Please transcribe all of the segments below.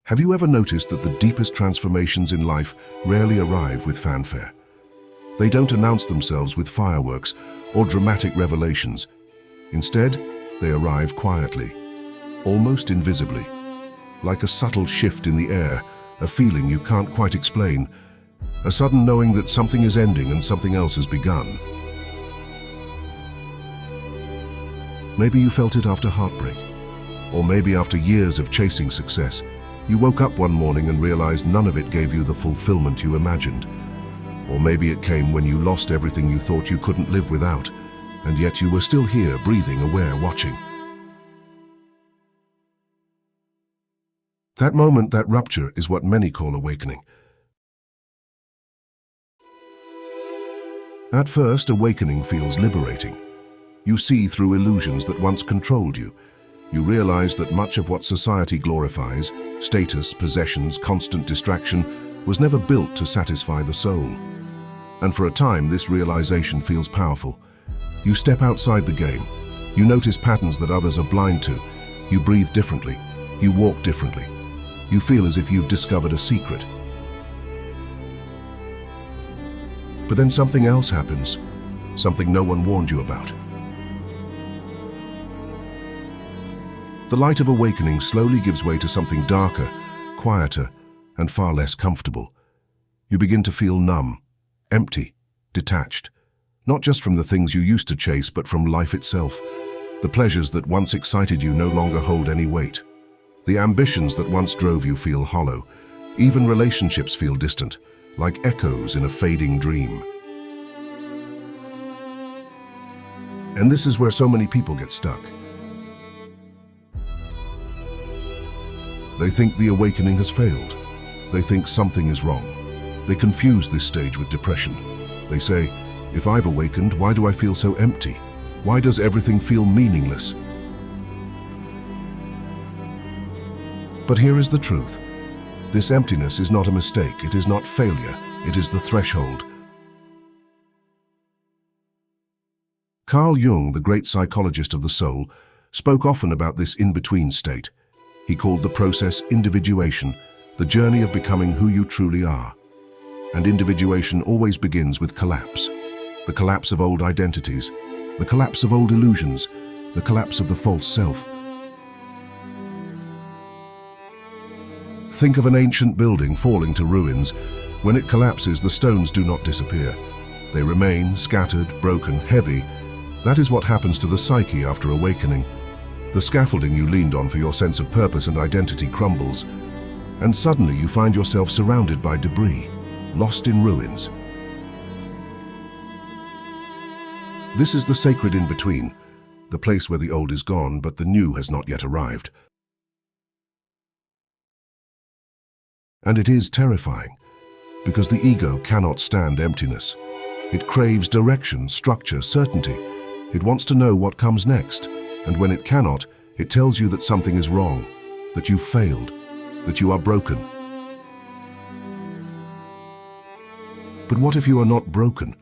Have you ever noticed that the deepest transformations in life rarely arrive with fanfare? They don't announce themselves with fireworks or dramatic revelations. Instead, they arrive quietly, almost invisibly, like a subtle shift in the air, a feeling you can't quite explain, a sudden knowing that something is ending and something else has begun. Maybe you felt it after heartbreak, or maybe after years of chasing success. You woke up one morning and realized none of it gave you the fulfillment you imagined. Or maybe it came when you lost everything you thought you couldn't live without, and yet you were still here, breathing, aware, watching. That moment, that rupture, is what many call awakening. At first, awakening feels liberating. You see through illusions that once controlled you. You realize that much of what society glorifies, status, possessions, constant distraction, was never built to satisfy the soul. And for a time, this realization feels powerful. You step outside the game. You notice patterns that others are blind to. You breathe differently. You walk differently. You feel as if you've discovered a secret. But then something else happens, something no one warned you about. The light of awakening slowly gives way to something darker, quieter, and far less comfortable. You begin to feel numb, empty, detached, not just from the things you used to chase, but from life itself. The pleasures that once excited you no longer hold any weight. The ambitions that once drove you feel hollow. Even relationships feel distant, like echoes in a fading dream. And this is where so many people get stuck. They think the awakening has failed. They think something is wrong. They confuse this stage with depression. They say, if I've awakened, why do I feel so empty? Why does everything feel meaningless? But here is the truth. This emptiness is not a mistake. It is not failure. It is the threshold. Carl Jung, the great psychologist of the soul, spoke often about this in-between state. He called the process individuation, the journey of becoming who you truly are. And individuation always begins with collapse. The collapse of old identities, the collapse of old illusions, the collapse of the false self. Think of an ancient building falling to ruins. When it collapses, the stones do not disappear. They remain scattered, broken, heavy. That is what happens to the psyche after awakening. The scaffolding you leaned on for your sense of purpose and identity crumbles, and suddenly you find yourself surrounded by debris, lost in ruins. This is the sacred in-between, the place where the old is gone, but the new has not yet arrived. And it is terrifying, because the ego cannot stand emptiness. It craves direction, structure, certainty. It wants to know what comes next. And when it cannot, it tells you that something is wrong, that you've failed, that you are broken. But what if you are not broken?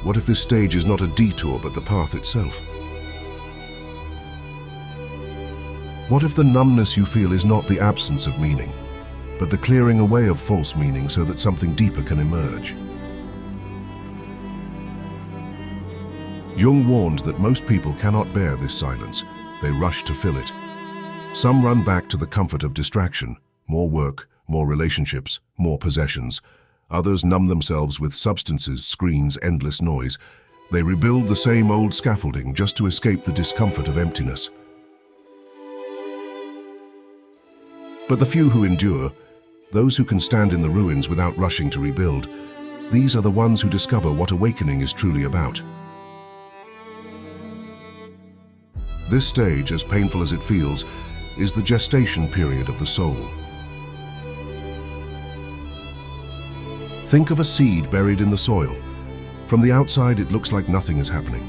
What if this stage is not a detour but the path itself? What if the numbness you feel is not the absence of meaning, but the clearing away of false meaning so that something deeper can emerge? Jung warned that most people cannot bear this silence. They rush to fill it. Some run back to the comfort of distraction, more work, more relationships, more possessions. Others numb themselves with substances, screens, endless noise. They rebuild the same old scaffolding just to escape the discomfort of emptiness. But the few who endure, those who can stand in the ruins without rushing to rebuild, these are the ones who discover what awakening is truly about. This stage, as painful as it feels, is the gestation period of the soul. Think of a seed buried in the soil. From the outside, it looks like nothing is happening.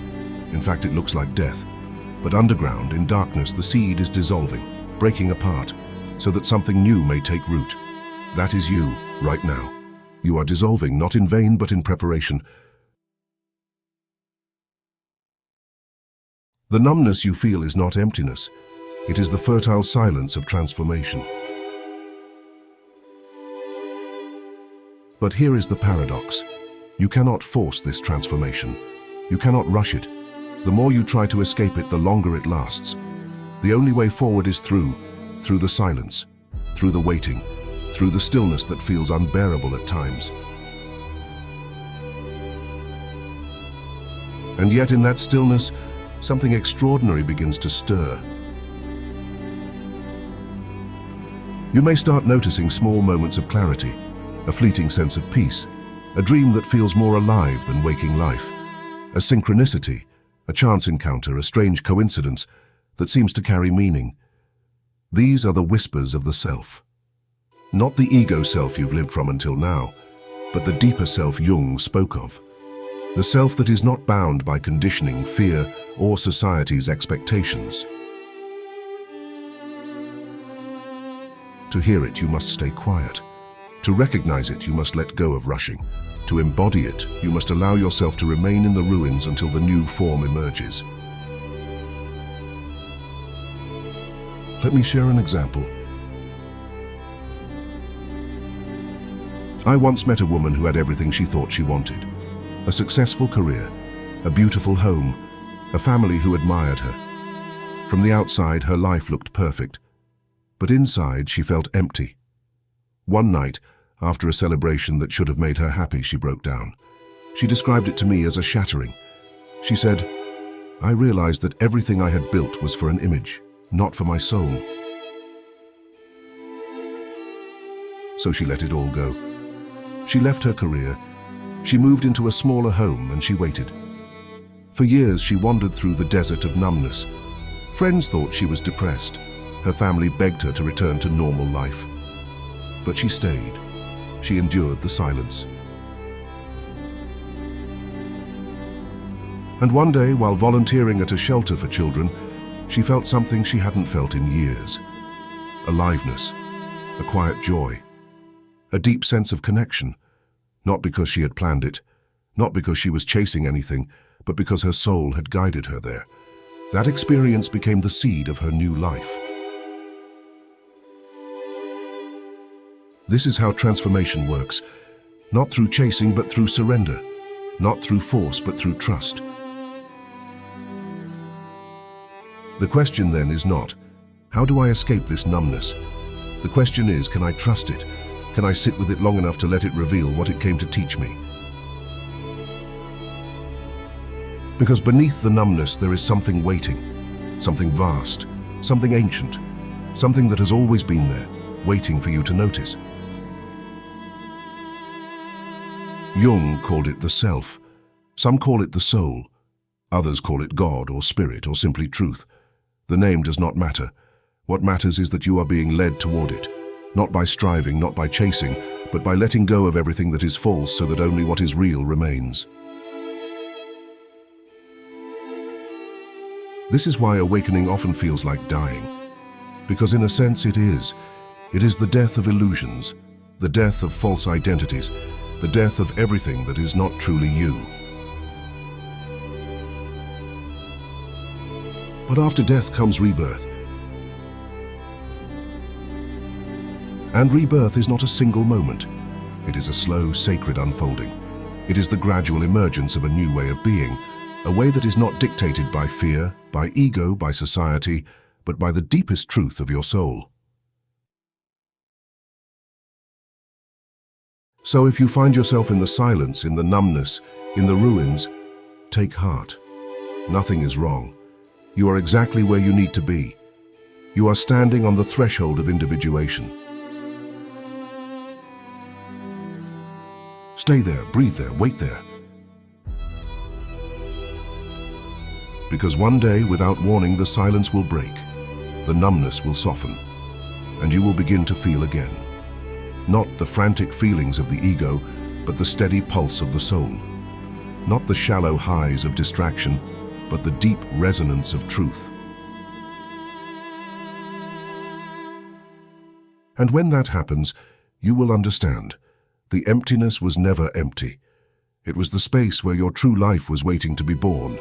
In fact, it looks like death. But underground, in darkness, the seed is dissolving, breaking apart, so that something new may take root. That is you, right now. You are dissolving, not in vain, but in preparation. The numbness you feel is not emptiness. It is the fertile silence of transformation. But here is the paradox. You cannot force this transformation. You cannot rush it. The more you try to escape it, the longer it lasts. The only way forward is through the silence, through the waiting, through the stillness that feels unbearable at times. And yet in that stillness, something extraordinary begins to stir. You may start noticing small moments of clarity, a fleeting sense of peace, a dream that feels more alive than waking life, a synchronicity, a chance encounter, a strange coincidence that seems to carry meaning. These are the whispers of the self. Not the ego self you've lived from until now, but the deeper self Jung spoke of. The self that is not bound by conditioning, fear, or society's expectations. To hear it, you must stay quiet. To recognize it, you must let go of rushing. To embody it, you must allow yourself to remain in the ruins until the new form emerges. Let me share an example. I once met a woman who had everything she thought she wanted. A successful career, a beautiful home, a family who admired her. From the outside, her life looked perfect, but inside she felt empty. One night, after a celebration that should have made her happy, she broke down. She described it to me as a shattering. She said, "I realized that everything I had built was for an image, not for my soul." So she let it all go. She left her career. She moved into a smaller home and she waited. For years she wandered through the desert of numbness. Friends thought she was depressed. Her family begged her to return to normal life. But she stayed. She endured the silence. And one day, while volunteering at a shelter for children, she felt something she hadn't felt in years. Aliveness, a quiet joy, a deep sense of connection. Not because she had planned it, not because she was chasing anything, but because her soul had guided her there. That experience became the seed of her new life. This is how transformation works. Not through chasing, but through surrender. Not through force, but through trust. The question then is not, how do I escape this numbness? The question is, can I trust it? Can I sit with it long enough to let it reveal what it came to teach me? Because beneath the numbness there is something waiting, something vast, something ancient, something that has always been there, waiting for you to notice. Jung called it the self. Some call it the soul. Others call it God or spirit or simply truth. The name does not matter. What matters is that you are being led toward it. Not by striving, not by chasing, but by letting go of everything that is false so that only what is real remains. This is why awakening often feels like dying. Because in a sense it is. It is the death of illusions, the death of false identities, the death of everything that is not truly you. But after death comes rebirth. And rebirth is not a single moment. It is a slow, sacred unfolding. It is the gradual emergence of a new way of being, a way that is not dictated by fear, by ego, by society, but by the deepest truth of your soul. So if you find yourself in the silence, in the numbness, in the ruins, take heart. Nothing is wrong. You are exactly where you need to be. You are standing on the threshold of individuation. Stay there, breathe there, wait there. Because one day, without warning, the silence will break, the numbness will soften, and you will begin to feel again. Not the frantic feelings of the ego, but the steady pulse of the soul. Not the shallow highs of distraction, but the deep resonance of truth. And when that happens, you will understand. The emptiness was never empty. It was the space where your true life was waiting to be born.